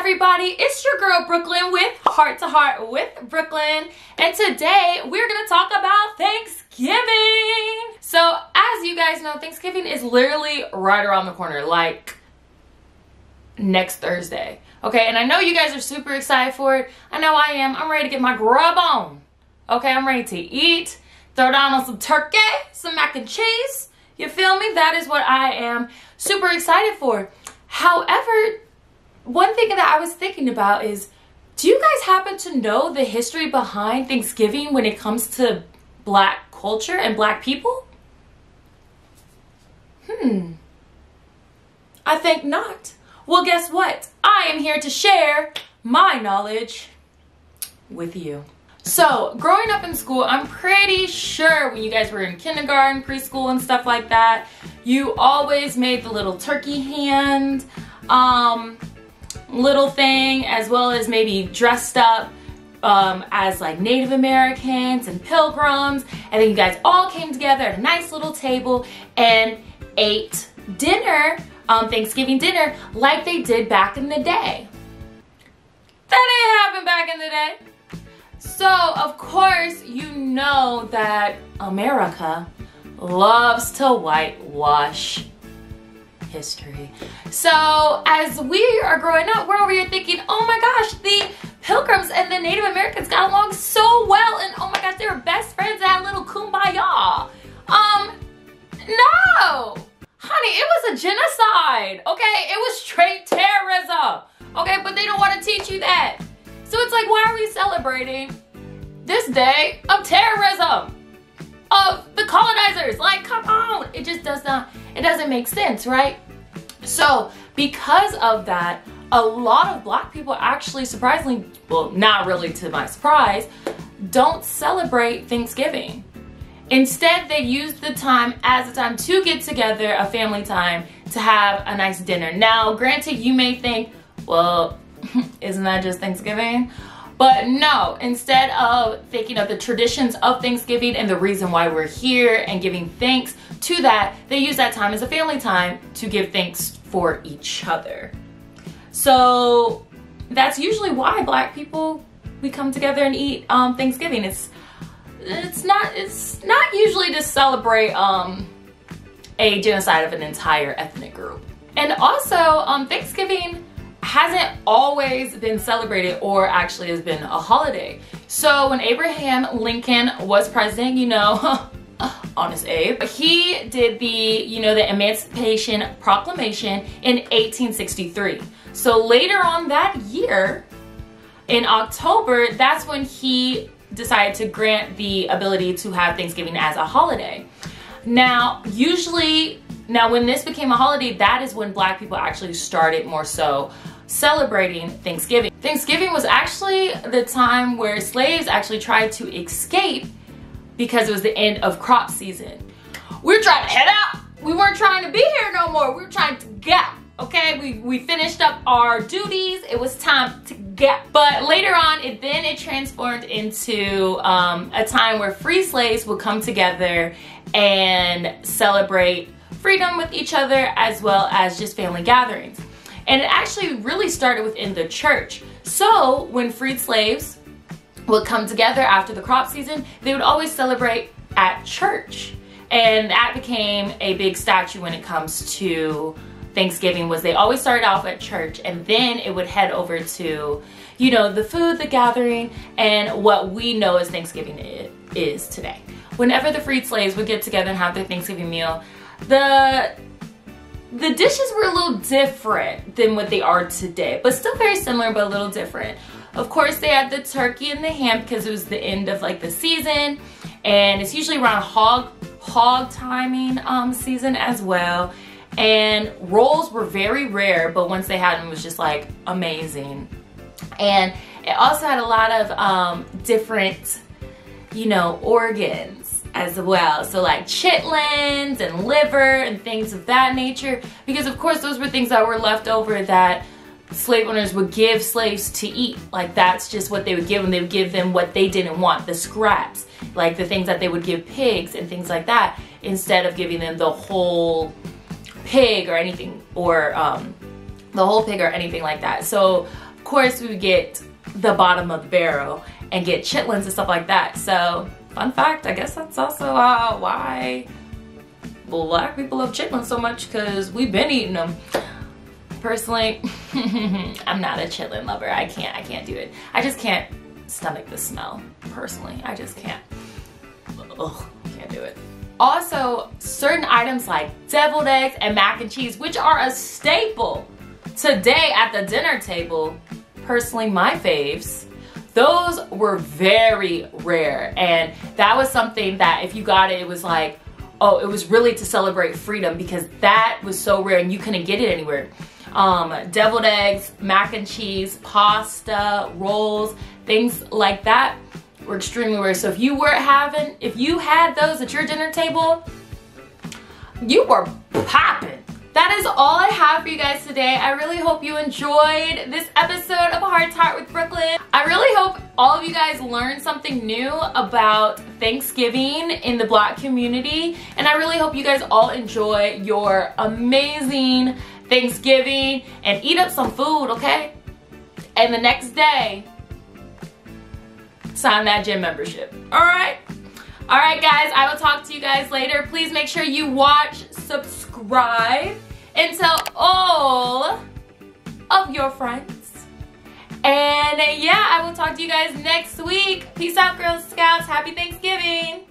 everybody, it's your girl Brooklyn with Heart to Heart with Brooklyn, and today we're gonna talk about Thanksgiving. So as you guys know, Thanksgiving is literally right around the corner, like next Thursday. Okay, and I know you guys are super excited for it. I know I am. I'm ready to get my grub on. Okay, I'm ready to eat, throw down on some turkey, some mac and cheese. You feel me? That is what I am super excited for. However, one thing that I was thinking about is, do you guys happen to know the history behind Thanksgiving when it comes to Black culture and Black people? I think not. Well, guess what? I am here to share my knowledge with you. So, growing up in school, I'm pretty sure when you guys were in kindergarten, preschool, and stuff like that, you always made the little turkey hand, little thing, as well as maybe dressed up as like Native Americans and pilgrims, and then you guys all came together at a nice little table and ate dinner, Thanksgiving dinner, like they did back in the day. That didn't happen back in the day. So, of course, you know that America loves to whitewash history. So, as we are growing up, we're over here thinking, oh my gosh, the Pilgrims and the Native Americans got along so well, and oh my gosh, they were best friends and had a little kumbaya. No! Honey, it was a genocide, okay? It was straight terrorism, okay? But they don't want to teach you that. So it's like, why are we celebrating this day of terrorism, of the colonizers? Like, come on. It just it doesn't make sense, right? So because of that, a lot of Black people actually, surprisingly, well, not really to my surprise, don't celebrate Thanksgiving. Instead, they use the time as a time to get together, a family time, to have a nice dinner. Now, granted, you may think, well, isn't that just Thanksgiving? But no, instead of thinking of the traditions of Thanksgiving and the reason why we're here and giving thanks to that, they use that time as a family time to give thanks for each other. So that's usually why Black people, we come together and eat Thanksgiving. It's not usually to celebrate a genocide of an entire ethnic group. And also, Thanksgiving hasn't always been celebrated, or actually has been a holiday. So when Abraham Lincoln was president, you know, honest Abe, he did the Emancipation Proclamation in 1863. So later on that year, in October, that's when he decided to grant the ability to have Thanksgiving as a holiday. Now, when this became a holiday, that is when Black people actually started more so celebrating Thanksgiving. Thanksgiving was actually the time where slaves actually tried to escape because it was the end of crop season. We were trying to head out. We weren't trying to be here no more. We were trying to get, okay? We finished up our duties. It was time to get. But later on, it transformed into a time where free slaves would come together and celebrate freedom with each other, as well as just family gatherings. And it actually really started within the church. So when freed slaves would come together after the crop season, they would always celebrate at church. And that became a big statue when it comes to Thanksgiving, was they always started off at church, and then it would head over to, you know, the food, the gathering, and what we know as Thanksgiving is today. Whenever the freed slaves would get together and have their Thanksgiving meal, the dishes were a little different than what they are today, but still very similar, but a little different. Of course, they had the turkey and the ham because it was the end of like the season, and it's usually around hog timing season as well. And rolls were very rare, but once they had them, it was just like amazing. And it also had a lot of different, you know, organs as well. So like chitlins and liver and things of that nature, because of course those were things that were left over that slave owners would give slaves to eat. Like that's just what they would give them. They would give them what they didn't want, the scraps, like the things that they would give pigs and things like that, instead of giving them the whole pig or anything, or the whole pig or anything like that. So course we would get the bottom of the barrel and get chitlins and stuff like that. So fun fact, I guess that's also why black people love chitlins so much, because we've been eating them. Personally, I'm not a chitlin lover. I can't do it. I just can't stomach the smell. Personally, I just can't. Ugh, can't do it. Also, certain items like deviled eggs and mac and cheese, which are a staple today at the dinner table, personally my faves, those were very rare. And that was something that if you got it, it was like, oh, it was really to celebrate freedom, because that was so rare and you couldn't get it anywhere. Deviled eggs, mac and cheese, pasta, rolls, things like that were extremely rare. So if you had those at your dinner table, you were popping. That is all I have for you guys today. I really hope you enjoyed this episode of Heart to Heart with Brooklyn. I really hope all of you guys learned something new about Thanksgiving in the Black community. And I really hope you guys all enjoy your amazing Thanksgiving and eat up some food, okay? And the next day, sign that gym membership. Alright? Alright guys, I will talk to you guys later. Please make sure you watch, subscribe, and tell all of your friends. And yeah, I will talk to you guys next week. Peace out, Girl Scouts. Happy Thanksgiving.